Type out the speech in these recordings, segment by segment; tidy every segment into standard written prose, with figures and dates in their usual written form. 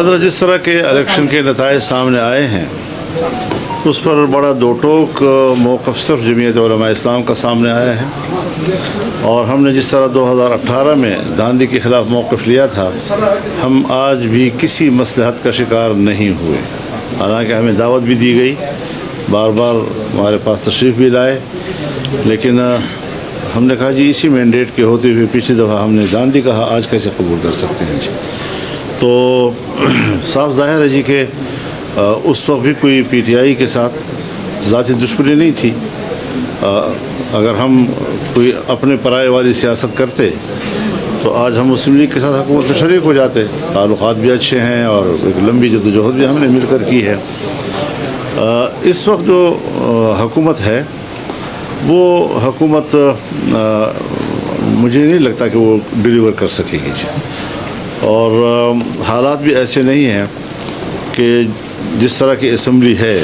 حضرت جس طرح کے الیکشن کے نتائج سامنے آئے ہیں اس پر بڑا دو ٹوک موقف صرف جمعیت علماء اسلام کا سامنے آیا ہے، اور ہم نے جس طرح 2018 میں دھاندلی کے خلاف موقف لیا تھا، ہم آج بھی کسی مصلحت کا شکار نہیں ہوئے، حالانکہ ہمیں دعوت بھی دی گئی، بار بار ہمارے پاس تشریف بھی لائے، لیکن ہم نے کہا جی اسی مینڈیٹ کے ہوتے ہوئے پچھلی دفعہ ہم نے دھاندلی کہا، آج کیسے قبول کر سکتے ہیں جی۔ تو صاف ظاہر ہے جی کہ اس وقت بھی کوئی پی ٹی آئی کے ساتھ ذاتی دشمنی نہیں تھی۔ اگر ہم کوئی اپنے پرائے والی سیاست کرتے تو آج ہم مسلم لیگ کے ساتھ حکومت میں شریک ہو جاتے، تعلقات بھی اچھے ہیں اور ایک لمبی جدوجہد بھی ہم نے مل کر کی ہے۔ اس وقت جو حکومت ہے وہ حکومت مجھے نہیں لگتا کہ وہ ڈیلیور کر سکے گی جی، اور حالات بھی ایسے نہیں ہیں کہ جس طرح کی اسمبلی ہے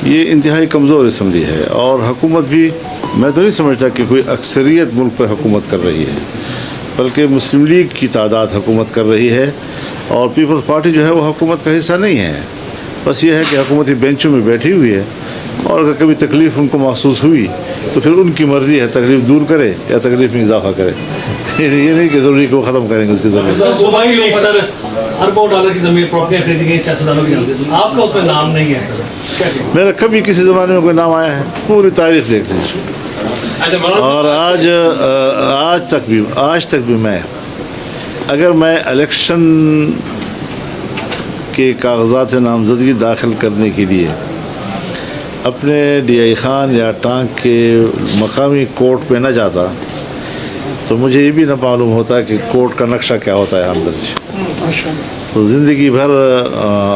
یہ انتہائی کمزور اسمبلی ہے، اور حکومت بھی میں تو نہیں سمجھتا کہ کوئی اکثریت ملک پر حکومت کر رہی ہے، بلکہ مسلم لیگ کی تعداد حکومت کر رہی ہے، اور پیپلز پارٹی جو ہے وہ حکومت کا حصہ نہیں ہے۔ بس یہ ہے کہ حکومتی بینچوں میں بیٹھی ہوئی ہے، اور اگر کبھی تکلیف ان کو محسوس ہوئی تو پھر ان کی مرضی ہے تکلیف دور کرے یا تکلیف میں اضافہ کرے، یہ نہیں کہ ضروری کو ختم کریں گے اس کی ضرورت۔ اربوں ڈالر کی زمین پراپرٹیاں خریدی گئی سیاستدانوں کی نام سے، آپ کا اس میں نام نہیں ہے؟ میرا کبھی کسی زمانے میں کوئی نام آیا ہے؟ پوری تاریخ دیکھ لیجیے، اور آج تک بھی میں اگر میں الیکشن کے کاغذات نامزدگی داخل کرنے کے لیے اپنے ڈی آئی خان یا ٹانک کے مقامی کورٹ پہ نہ جاتا تو مجھے یہ بھی نہ معلوم ہوتا کہ کورٹ کا نقشہ کیا ہوتا ہے اندر جی۔ تو زندگی بھر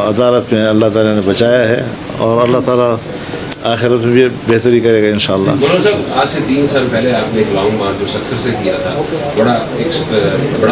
عدالت میں اللہ تعالیٰ نے بچایا ہے، اور اللہ تعالیٰ آخرت میں بھی بہتری کرے گا انشاءاللہ۔ مولانا صاحب، آج سے 3 سال پہلے آپ نے ایک لانگ مارچ جو سکر سے کیا تھا، بڑا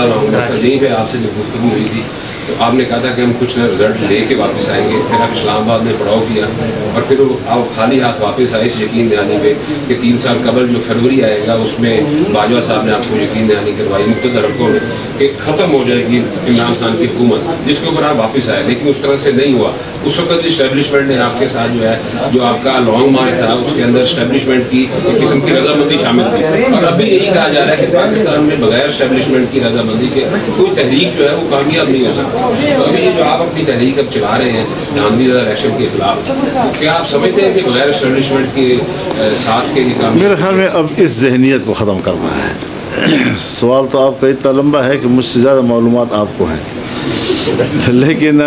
لانگ مارچ تھا، یہیں پہ آپ سے جو گفتگو ہوئی تھی تو آپ نے کہا تھا کہ ہم کچھ نہ رزلٹ لے کے واپس آئیں گے، پھر آپ اسلام آباد میں پڑاؤ کیا، اور پھر آپ خالی ہاتھ واپس آئے اس یقین دہانی پہ کہ 3 سال قبل جو فروری آئے گا اس میں باجوہ صاحب نے آپ کو یقین دہانی کروائی مختلف حلقوں میں کہ ختم ہو جائے گی عمران خان کی حکومت، جس کے اوپر آپ واپس آئے، لیکن اس طرح سے نہیں ہوا۔ اس وقت اسٹیبلشمنٹ نے آپ کے ساتھ جو ہے جو آپ کا لانگ مارچ تھا اس کے اندر اسٹیبلشمنٹ کی ایک قسم کی رضامندی شامل تھی، اور ابھی یہی کہا جا رہا ہے کہ پاکستان میں بغیر اسٹیبلشمنٹ کی رضامندی کے کوئی تحریک جو ہے وہ کامیاب نہیں ہو سکتی۔ تو ابھی یہ جو آپ اپنی تحریک اب چلا رہے ہیں دھاندلی الیکشن کے خلاف، کیا آپ سمجھتے ہیں کہ بغیر اسٹیبلشمنٹ کے ساتھ کے کامیاب؟ میرے خیال میں اب اس ذہنیت کو ختم کرنا ہے۔ سوال تو آپ کا اتنا لمبا ہے کہ مجھ سے زیادہ معلومات آپ کو ہیں، لیکن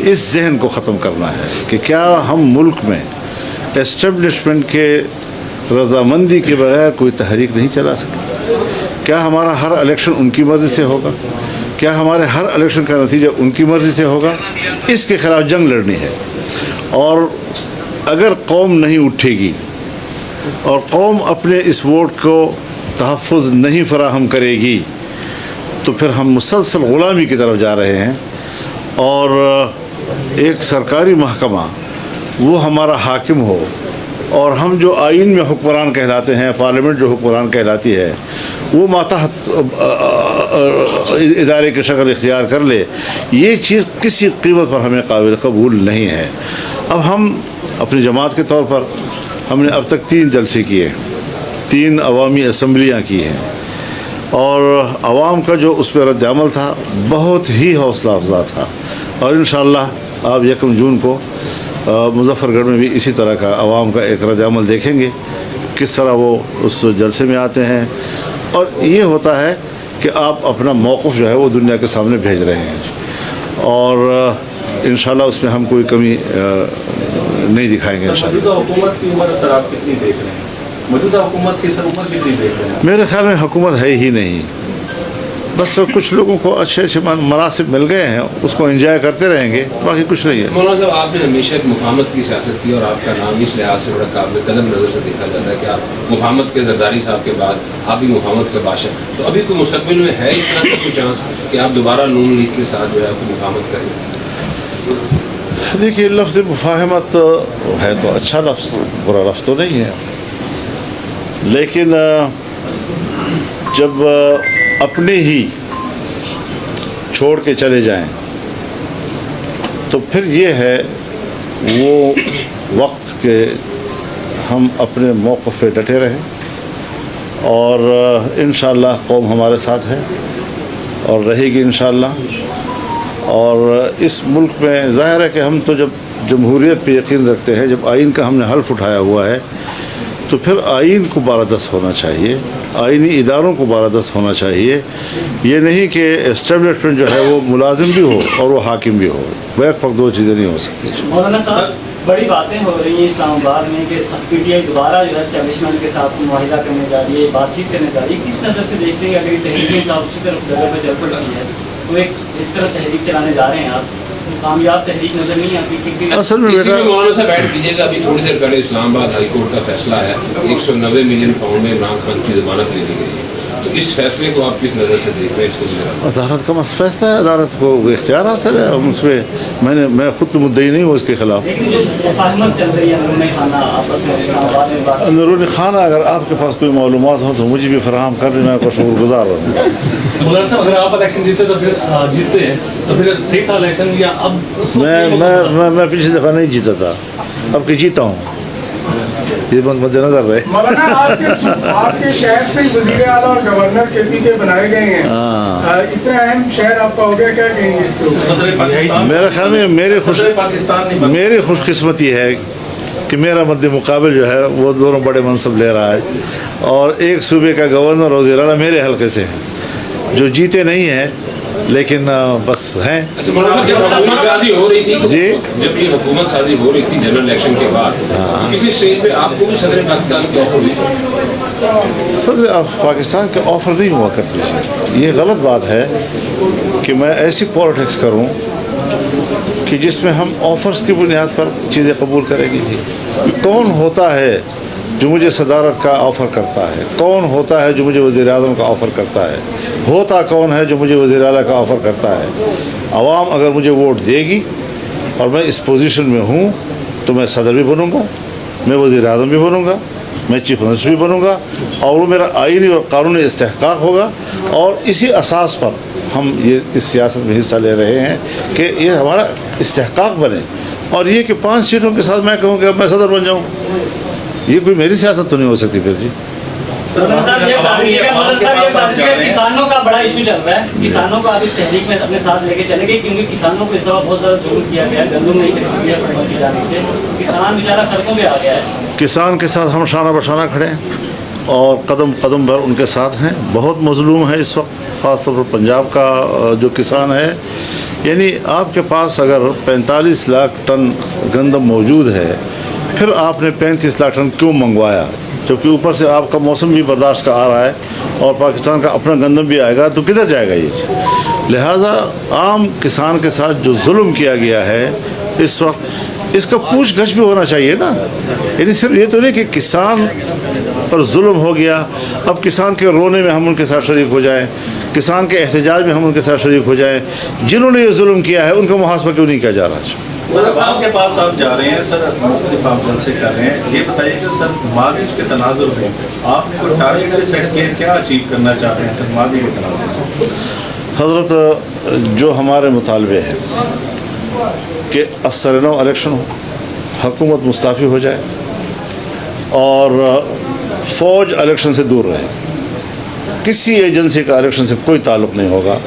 اس ذہن کو ختم کرنا ہے کہ کیا ہم ملک میں اسٹیبلشمنٹ کے رضامندی کے بغیر کوئی تحریک نہیں چلا سکتے؟ کیا ہمارا ہر الیکشن ان کی مرضی سے ہوگا؟ کیا ہمارے ہر الیکشن کا نتیجہ ان کی مرضی سے ہوگا؟ اس کے خلاف جنگ لڑنی ہے، اور اگر قوم نہیں اٹھے گی اور قوم اپنے اس ووٹ کو تحفظ نہیں فراہم کرے گی تو پھر ہم مسلسل غلامی کی طرف جا رہے ہیں، اور ایک سرکاری محکمہ وہ ہمارا حاکم ہو، اور ہم جو آئین میں حکمران کہلاتے ہیں، پارلیمنٹ جو حکمران کہلاتی ہے، وہ ماتحت ادارے کی شکل اختیار کر لے، یہ چیز کسی قیمت پر ہمیں قابل قبول نہیں ہے۔ اب ہم اپنی جماعت کے طور پر ہم نے اب تک 3 جلسے کیے، 3 عوامی اسمبلیاں کی ہیں، اور عوام کا جو اس پہ رد عمل تھا بہت ہی حوصلہ افزا تھا، اور انشاءاللہ آپ 1 جون کو مظفر گڑھ میں بھی اسی طرح کا عوام کا ایک رد عمل دیکھیں گے، کس طرح وہ اس جلسے میں آتے ہیں، اور یہ ہوتا ہے کہ آپ اپنا موقف جو ہے وہ دنیا کے سامنے بھیج رہے ہیں، اور انشاءاللہ اس میں ہم کوئی کمی نہیں دکھائیں گے انشاءاللہ۔ موجودہ حکومت کی عمر سر آپ کتنی دیکھ رہے ہیں؟ موجودہ حکومت کی سر عمر کتنی دیکھ رہے ہیں؟ میرے خیال میں حکومت ہے ہی نہیں، بس کچھ لوگوں کو اچھے مناسب مل گئے ہیں، اس کو انجوائے کرتے رہیں گے، باقی کچھ نہیں ہے۔ مولانا صاحب، آپ نے ہمیشہ مفاہمت کی سیاست کی، اور آپ کا نام اس لحاظ سے بڑا قابل قدر نظر سے دیکھا جاتا ہے کہ آپ مفاہمت کے زرداری صاحب کے بعد آپ بھی مفاہمت کے بادشاہ، تو ابھی کوئی مستقبل میں ہے اس طرح کا کوئی چانس کہ آپ دوبارہ نون لیگ کے ساتھ جو ہے آپ کو مفاہمت کریں؟ دیکھیے، لفظ مفاہمت ہے تو اچھا لفظ، برا لفظ تو نہیں ہے، لیکن جب اپنے ہی چھوڑ کے چلے جائیں تو پھر یہ ہے وہ وقت کہ ہم اپنے موقف پہ ڈٹے رہیں اور انشاءاللہ قوم ہمارے ساتھ ہے اور رہے گی انشاءاللہ. اور اس ملک میں ظاہر ہے کہ ہم تو جب جمہوریت پہ یقین رکھتے ہیں، جب آئین کا ہم نے حلف اٹھایا ہوا ہے تو پھر آئین کو بالادست ہونا چاہیے، آئینی اداروں کو بالادست ہونا چاہیے. یہ نہیں کہ اسٹیبلشمنٹ جو ہے وہ ملازم بھی ہو اور وہ حاکم بھی ہو، بیک وقت دو چیزیں نہیں ہو سکتی. مولانا صاحب بڑی باتیں ہو رہی ہیں اسلام آباد میں کہ پی ٹی آئی دوبارہ جو ہے اسٹیبلشمنٹ کے ساتھ معاہدہ کرنے جا رہی ہے، بات چیت کرنے جا رہی ہے. کس نظر سے دیکھتے ہیں اگر یہ تحریک صاحب اسی طرف جگہ پہ چل پڑ رہی ہے تو ایک اس طرح تحریک چلانے جا رہے ہیں آپ، کامیاب تحریک نظر نہیں آتی؟ کیونکہ اصل میں اسی بیٹا میں مولانا صاحب ایڈ کیجیے گا، ابھی تھوڑی دیر پہلے اسلام آباد ہائی کورٹ کا فیصلہ ہے، 190 ملین پاؤنڈ میں عمران خان کی ضمانت لے لی گئی ہے. تو اس فیصلے کو آپ کس نظر سے دیکھ رہے ہیں؟ اس کو عدالت کا فیصلہ ہے، عدالت کو اختیار حاصل ہے. اس پہ میں خود تو مدعی نہیں ہوں اس کے خلاف. لیکن جو مفاہمت چل رہی ہے اندرونی خانہ آپس میں اسلام آباد میں بات، اندرونی خانہ اگر آپ کے پاس کوئی معلومات ہو تو مجھے بھی فراہم کر دیں، میں شکر گزار ہوں. مولانا صاحب اگر آپ الیکشن جیتے تو پھر صحیح تھا الیکشن یا اب؟ میں پچھلی دفعہ نہیں جیتا تھا، اب کہ جیتا ہوں. یہ مد نظر رہے. مولانا آپ کے شہر سے وزیر اعلیٰ اور گورنر کے پی کے بنائے گئے ہیں، اتنا اہم شہر آپ کا ہو گیا، کیا کہیں گے اس کے اوپر؟ میرے خیال میں میری خوش قسمتی ہے کہ میرا مد مقابل جو ہے وہ دونوں بڑے منصب لے رہا ہے اور ایک صوبے کا گورنر اور وزیر اعلیٰ میرے حلقے سے ہیں، جو جیتے نہیں ہیں لیکن بس ہیں. جب حکومت سازی ہو رہی تھی جی، جب یہ حکومت سازی ہو رہی تھی جنرل الیکشن کے بعد کسی اسٹیج پہ آپ کو بھی صدر پاکستان کی آفر ہوئی؟ صدر پاکستان کے آفر نہیں ہوا کرتی تھی. یہ غلط بات ہے کہ میں ایسی پالیٹکس کروں کہ جس میں ہم آفرز کی بنیاد پر چیزیں قبول کریں گی. کون ہوتا ہے جو مجھے صدارت کا آفر کرتا ہے؟ کون ہوتا ہے جو مجھے وزیر اعظم کا آفر کرتا ہے؟ ہوتا کون ہے جو مجھے وزیر اعلیٰ کا آفر کرتا ہے؟ عوام اگر مجھے ووٹ دے گی اور میں اس پوزیشن میں ہوں تو میں صدر بھی بنوں گا، میں وزیر اعظم بھی بنوں گا، میں چیف منسٹر بھی بنوں گا اور وہ میرا آئینی اور قانونی استحقاق ہوگا. اور اسی اساس پر ہم یہ اس سیاست میں حصہ لے رہے ہیں کہ یہ ہمارا استحقاق بنے. اور یہ کہ 5 سیٹوں کے ساتھ میں کہوں کہ اب میں صدر بن جاؤں، یہ کوئی میری سیاست تو نہیں ہو سکتی. پھر جی کسانوں کا بڑا ایشو چل رہا ہے، کسانوں کو آپ اس تحریک میں اپنے ساتھ لے کے چلیں گے کیونکہ کسانوں کو اس دفعہ بہت زیادہ ظلم کیا گیا ہے، گندم نہیں خریدی ہے پڑھنے کی جانب سے، کسان بیچارہ سڑکوں پہ آ گیا ہے. کسان کے ساتھ ہم شانہ بشانہ کھڑے ہیں اور قدم قدم بھر ان کے ساتھ ہیں. بہت مظلوم ہے اس وقت، خاص طور پر پنجاب کا جو کسان ہے. یعنی آپ کے پاس اگر 45 لاکھ ٹن گندم موجود ہے، پھر آپ نے 35 لاکھ ٹن کیوں منگوایا؟ جبکہ اوپر سے آپ کا موسم بھی برداشت کا آ رہا ہے اور پاکستان کا اپنا گندم بھی آئے گا، تو کدھر جائے گا یہ؟ لہٰذا عام کسان کے ساتھ جو ظلم کیا گیا ہے اس وقت، اس کا پوچھ گچھ بھی ہونا چاہیے نا. یعنی صرف یہ تو نہیں کہ کسان پر ظلم ہو گیا، اب کسان کے رونے میں ہم ان کے ساتھ شریک ہو جائیں، کسان کے احتجاج میں ہم ان کے ساتھ شریک ہو جائیں. جنہوں نے یہ ظلم کیا ہے ان کا محاسبہ کیوں نہیں کیا جا رہا؟ سر عوام کے پاس آپ جا رہے ہیں، سر مختلف آپ جلسے کر رہے ہیں، یہ بتائیے کہ سر ماضی کے تناظر میں آپ نے کوئی ٹارگیٹ سیٹ کیا، کیا اچیو کرنا چاہ رہے ہیں سر ماضی کے تناظر میں؟ حضرت، جو ہمارے مطالبے ہیں کہ اثر نو الیکشن ہو، حکومت مستعفی ہو جائے اور فوج الیکشن سے دور رہے. کسی ایجنسی کا الیکشن سے کوئی تعلق نہیں ہوگا.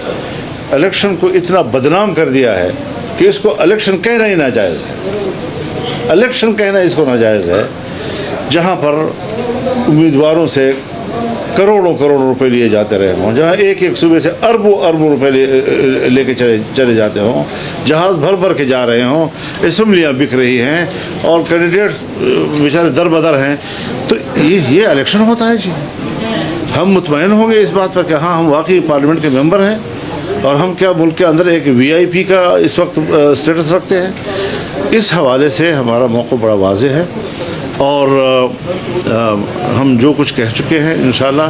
الیکشن کو اتنا بدنام کر دیا ہے کہ اس کو الیکشن کہنا ہی ناجائز ہے. الیکشن کہنا اس کو ناجائز ہے جہاں پر امیدواروں سے کروڑوں روپے لیے جاتے رہے ہوں، جہاں ایک صوبے سے اربوں روپے لے کے چلے جاتے ہوں، جہاز بھر کے جا رہے ہوں، اسمبلیاں بک رہی ہیں اور کینڈیڈیٹس بیچارے در بدر ہیں. تو یہ الیکشن ہوتا ہے جی؟ ہم مطمئن ہوں گے اس بات پر کہ ہاں ہم واقعی پارلیمنٹ کے ممبر ہیں اور ہم کیا ملک کے اندر ایک VIP کا اس وقت اسٹیٹس رکھتے ہیں. اس حوالے سے ہمارا موقع بڑا واضح ہے اور ہم جو کچھ کہہ چکے ہیں انشاءاللہ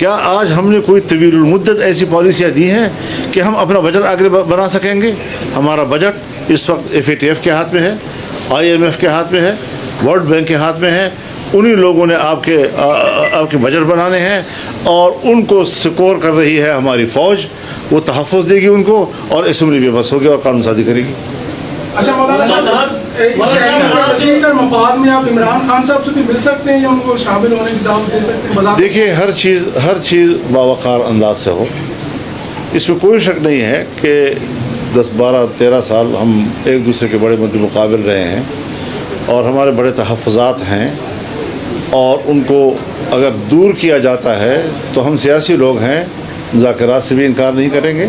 کیا آج ہم نے کوئی طویل المدت ایسی پالیسیاں دی ہیں کہ ہم اپنا بجٹ آگے بنا سکیں گے؟ ہمارا بجٹ اس وقت FATF کے ہاتھ میں ہے، IMF کے ہاتھ میں ہے، ورلڈ بینک کے ہاتھ میں ہے. انہی لوگوں نے آپ کے بجٹ بنانے ہیں اور ان کو سکور کر رہی ہے ہماری فوج. وہ تحفظ دے گی ان کو اور اسمبلی بھی بس ہوگی اور قانون سازی کرے گی. اچھا مولانا صاحب، وسیع تر مفاد میں آپ عمران خان صاحب سے بھی مل سکتے ہیں یا ان کو شامل ہونے کی دعوت دے سکتے ہیں؟ دیکھیے، ہر چیز باوقار انداز سے ہو، اس میں کوئی شک نہیں ہے کہ 10 12 13 سال ہم ایک دوسرے کے بڑے مد مقابل رہے ہیں اور ہمارے بڑے تحفظات ہیں، اور ان کو اگر دور کیا جاتا ہے تو ہم سیاسی لوگ ہیں، مذاکرات سے بھی انکار نہیں کریں گے،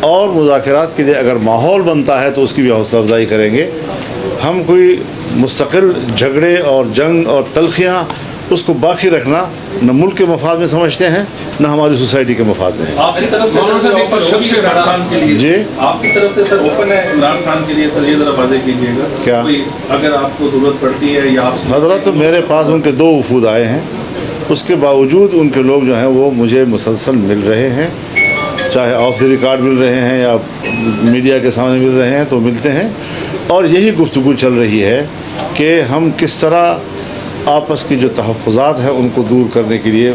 اور مذاکرات کے لیے اگر ماحول بنتا ہے تو اس کی بھی حوصلہ افزائی کریں گے. ہم کوئی مستقل جھگڑے اور جنگ اور تلخیاں اس کو باقی رکھنا نہ ملک کے مفاد میں سمجھتے ہیں نہ ہماری سوسائٹی کے مفاد میں ہے. آپ کی طرف سے عمران خان کے لیے جی، آپ کی طرف سے سر اوپن ہے عمران خان کے لیے؟ سر یہ ذرا واضح کیجیے گا. کیا اگر آپ کو ضرورت پڑتی ہے یا آپ حضرت میرے پاس ان کے 2 وفود آئے ہیں، اس کے باوجود ان کے لوگ جو ہیں وہ مجھے مسلسل مل رہے ہیں، چاہے آف دی ریکارڈ مل رہے ہیں یا میڈیا کے سامنے مل رہے ہیں تو ملتے ہیں، اور یہی گفتگو چل رہی ہے کہ ہم کس طرح آپس کی جو تحفظات ہیں ان کو دور کرنے کے لیے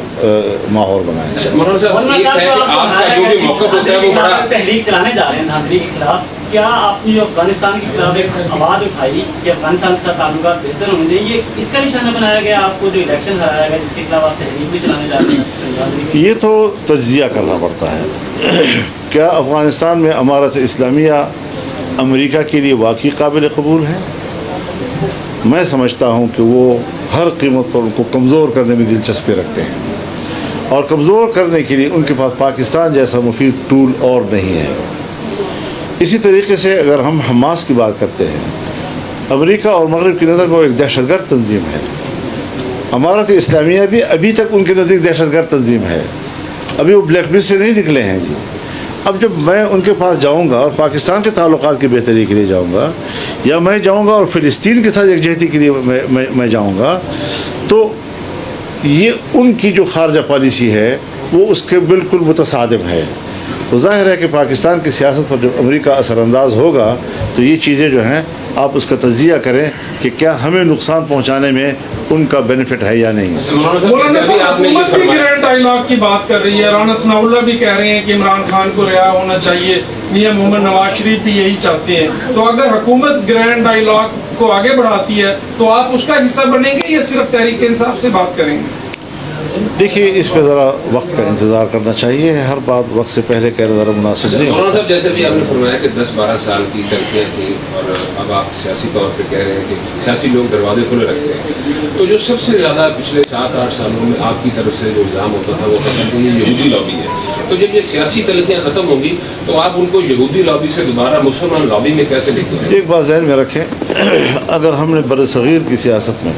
ماحول بنائیں. مولانا صاحب، ایک ہے کہ آپ کا جو بھی موقف ہوتا ہے وہ بڑا تحریک چلانے جا رہے ہیں دھاندلی کے خلاف. کیا آپ نے جو افغانستان کے خلاف ایک آواز اٹھائی کہ افغانستان کے ساتھ تعلقات بہتر ہونے چاہیے، یہ اس کا نشانہ بنایا گیا آپ کو جو الیکشن ہرایا گیا جس کے خلاف آپ تحریک بھی چلانے جا رہے ہیں؟ یہ تو تجزیہ کرنا پڑتا ہے. کیا افغانستان میں امارت اسلامیہ امریکہ کے لیے واقعی قابل قبول ہے؟ میں سمجھتا ہوں کہ وہ ہر قیمت پر ان کو کمزور کرنے میں دلچسپی رکھتے ہیں، اور کمزور کرنے کے لیے ان کے پاس پاکستان جیسا مفید ٹول اور نہیں ہے. اسی طریقے سے اگر ہم حماس کی بات کرتے ہیں، امریکہ اور مغرب کی نظر میں وہ ایک دہشت گرد تنظیم ہے. امارت اسلامیہ بھی ابھی تک ان کے نزدیک دہشت گرد تنظیم ہے، ابھی وہ بلیک لسٹ سے نہیں نکلے ہیں جی. اب جب میں ان کے پاس جاؤں گا اور پاکستان کے تعلقات کی بہتری کے لیے جاؤں گا، یا میں جاؤں گا اور فلسطین کے ساتھ یکجہتی کے لیے میں جاؤں گا، تو یہ ان کی جو خارجہ پالیسی ہے وہ اس کے بالکل متصادم ہے. تو ظاہر ہے کہ پاکستان کی سیاست پر جب امریکہ اثر انداز ہوگا تو یہ چیزیں جو ہیں آپ اس کا تجزیہ کریں کہ کیا ہمیں نقصان پہنچانے میں ان کا بینیفٹ ہے یا نہیں. مولانا صاحب، حکومت بھی گرینڈ ڈائیلاگ کی بات کر رہی ہے، رانا ثناء اللہ بھی کہہ رہے ہیں کہ عمران خان کو رہا ہونا چاہیے، میاں محمد نواز شریف بھی یہی چاہتے ہیں. تو اگر حکومت گرینڈ ڈائیلاگ کو آگے بڑھاتی ہے تو آپ اس کا حصہ بنیں گے یا صرف تحریک انصاف سے بات کریں گے؟ دیکھیے، اس پہ ذرا وقت کا انتظار کرنا چاہیے، ہر بات وقت سے پہلے کہنا ذرا مناسب نہیں مولانا ہوتا. صاحب، جیسے بھی آپ نے فرمایا کہ 10-12 سال کی ترقیاں تھیں اور اب آپ سیاسی طور پہ کہہ رہے ہیں کہ سیاسی لوگ دروازے کھلے رکھتے ہیں، تو جو سب سے زیادہ پچھلے 7-8 سالوں میں آپ کی طرف سے جو الزام ہوتا تھا وہ ختم کہ یہ یہودی لابی ہے. تو جب یہ سیاسی تلخیاں ختم ہوں گی تو آپ ان کو یہودی لابی سے دوبارہ مسلمان لابی میں کیسے لے کے آئیں؟ ایک بات ذہن میں رکھیں، اگر ہم نے بر صغیر کی سیاست میں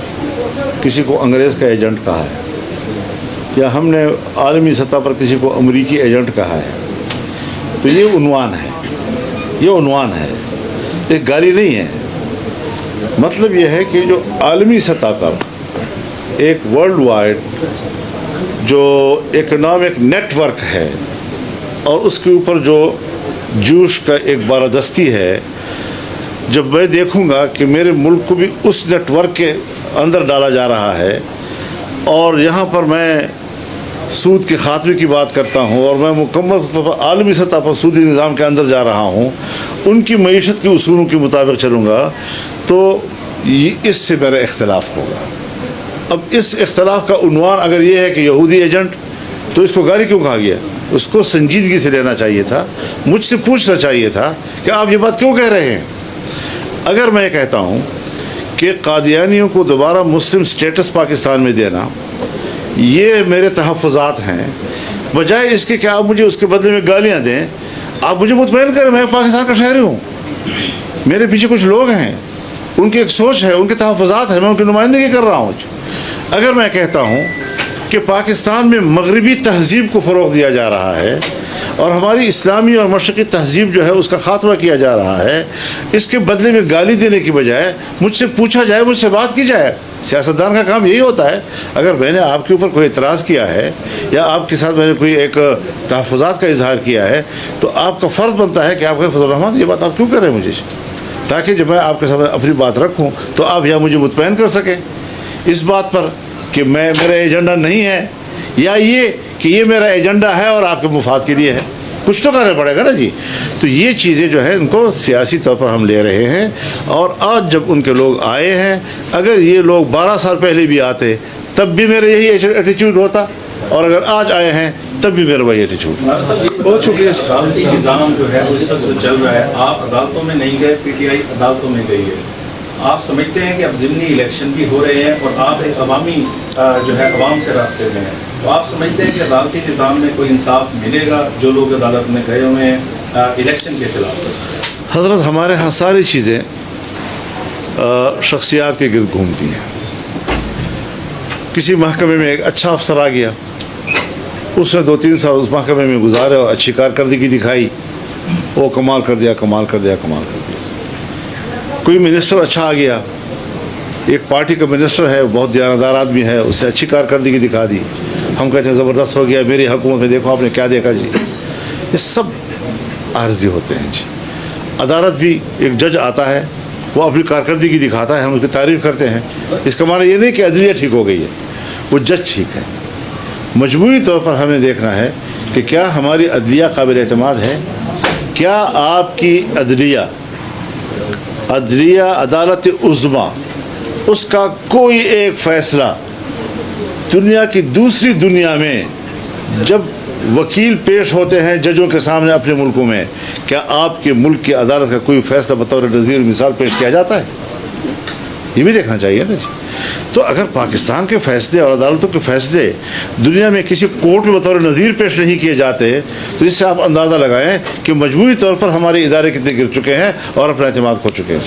کسی کو انگریز کا ایجنٹ کہا ہے یا ہم نے عالمی سطح پر کسی کو امریکی ایجنٹ کہا ہے تو یہ عنوان ہے، یہ عنوان ہے، ایک گالی نہیں ہے. مطلب یہ ہے کہ جو عالمی سطح پر ایک ورلڈ وائڈ جو اکنامک نیٹ ورک ہے اور اس کے اوپر جو جوش کا ایک بالادستی ہے، جب میں دیکھوں گا کہ میرے ملک کو بھی اس نیٹ ورک کے اندر ڈالا جا رہا ہے اور یہاں پر میں سود کے خاتمے کی بات کرتا ہوں اور میں مکمل طور پر عالمی سطح پر سودی نظام کے اندر جا رہا ہوں، ان کی معیشت کے اصولوں کے مطابق چلوں گا، تو اس سے میرا اختلاف ہوگا. اب اس اختلاف کا عنوان اگر یہ ہے کہ یہودی ایجنٹ، تو اس کو گالی کیوں کہا گیا؟ اس کو سنجیدگی سے لینا چاہیے تھا، مجھ سے پوچھنا چاہیے تھا کہ آپ یہ بات کیوں کہہ رہے ہیں. اگر میں کہتا ہوں کہ قادیانیوں کو دوبارہ مسلم سٹیٹس پاکستان میں دینا یہ میرے تحفظات ہیں، بجائے اس کے کہ آپ مجھے اس کے بدلے میں گالیاں دیں، آپ مجھے مطمئن کریں میں پاکستان کا شہری ہوں، میرے پیچھے کچھ لوگ ہیں، ان کی ایک سوچ ہے، ان کے تحفظات ہیں، میں ان کی نمائندگی کر رہا ہوں. اگر میں کہتا ہوں کہ پاکستان میں مغربی تہذیب کو فروغ دیا جا رہا ہے اور ہماری اسلامی اور مشرقی تہذیب جو ہے اس کا خاتمہ کیا جا رہا ہے، اس کے بدلے میں گالی دینے کی بجائے مجھ سے پوچھا جائے، مجھ سے بات کی جائے۔ سیاستدان کا کام یہی ہوتا ہے۔ اگر میں نے آپ کے اوپر کوئی اعتراض کیا ہے یا آپ کے ساتھ میں نے کوئی ایک تحفظات کا اظہار کیا ہے تو آپ کا فرض بنتا ہے کہ آپ کہیں فضل الرحمان یہ بات آپ کیوں کر رہے ہیں مجھے، تاکہ جب میں آپ کے سامنے اپنی بات رکھوں تو آپ یا مجھے مطمئن کر سکیں اس بات پر کہ میرا ایجنڈا نہیں ہے، یا یہ کہ یہ میرا ایجنڈا ہے اور آپ کے مفاد کے لیے ہے، کچھ تو کرنا پڑے گا نا جی۔ تو یہ چیزیں جو ہے ان کو سیاسی طور پر ہم لے رہے ہیں، اور آج جب ان کے لوگ آئے ہیں، اگر یہ لوگ 12 سال پہلے بھی آتے تب بھی میرا یہی ایٹیچیوڈ ہوتا، اور اگر آج آئے ہیں تب بھی میرا وہی ایٹیچیوڈ۔ بہت شکریہ۔ عدالتی نظام جو ہے وہ اس وقت چل رہا ہے، آپ عدالتوں میں نہیں گئے، پی ٹی آئی عدالتوں میں گئی ہے، آپ سمجھتے ہیں کہ اب ضمنی الیکشن بھی ہو رہے ہیں اور آپ ایک عوامی جو ہے عوام سے رابطے میں ہیں، تو آپ سمجھتے ہیں کہ عدالتی نظام میں کوئی انصاف ملے گا جو لوگ عدالت میں گئے ہوئے ہیں الیکشن کے خلاف؟ حضرت ہمارے ہاں ساری چیزیں شخصیات کے گرد گھومتی ہیں۔ کسی محکمے میں ایک اچھا افسر آ گیا، اس نے 2-3 سال اس محکمے میں گزارے اور اچھی کارکردگی دکھائی، وہ کمال کر دیا، کمال کر دیا، کمال کر دیا۔ کوئی منسٹر اچھا آ گیا، ایک پارٹی کا منسٹر ہے، بہت دیانتدار آدمی ہے، اس سے اچھی کارکردگی دکھا دی، ہم کہتے ہیں زبردست ہو گیا، میری حکومت میں دیکھو آپ نے کیا دیکھا جی۔ یہ سب عارضی ہوتے ہیں جی۔ عدالت بھی ایک جج آتا ہے، وہ اپنی کارکردگی دکھاتا ہے، ہم اس کی تعریف کرتے ہیں، اس کا معنی یہ نہیں کہ عدلیہ ٹھیک ہو گئی ہے، وہ جج ٹھیک ہے۔ مجموعی طور پر ہمیں دیکھنا ہے کہ کیا ہماری عدلیہ قابل اعتماد ہے، کیا آپ کی عدلیہ عدالت عظمیٰ، اس کا کوئی ایک فیصلہ دنیا کی دوسری دنیا میں جب وکیل پیش ہوتے ہیں ججوں کے سامنے اپنے ملکوں میں، کیا آپ کے ملک کی عدالت کا کوئی فیصلہ بطور نظیر مثال پیش کیا جاتا ہے؟ یہ بھی دیکھنا چاہیے نا جی۔ تو اگر پاکستان کے فیصلے اور عدالتوں کے فیصلے دنیا میں کسی کورٹ میں بطور نظیر پیش نہیں کیے جاتے تو اس سے آپ اندازہ لگائیں کہ مجموعی طور پر ہمارے ادارے کتنے گر چکے ہیں اور اپنا اعتماد کھو چکے ہیں۔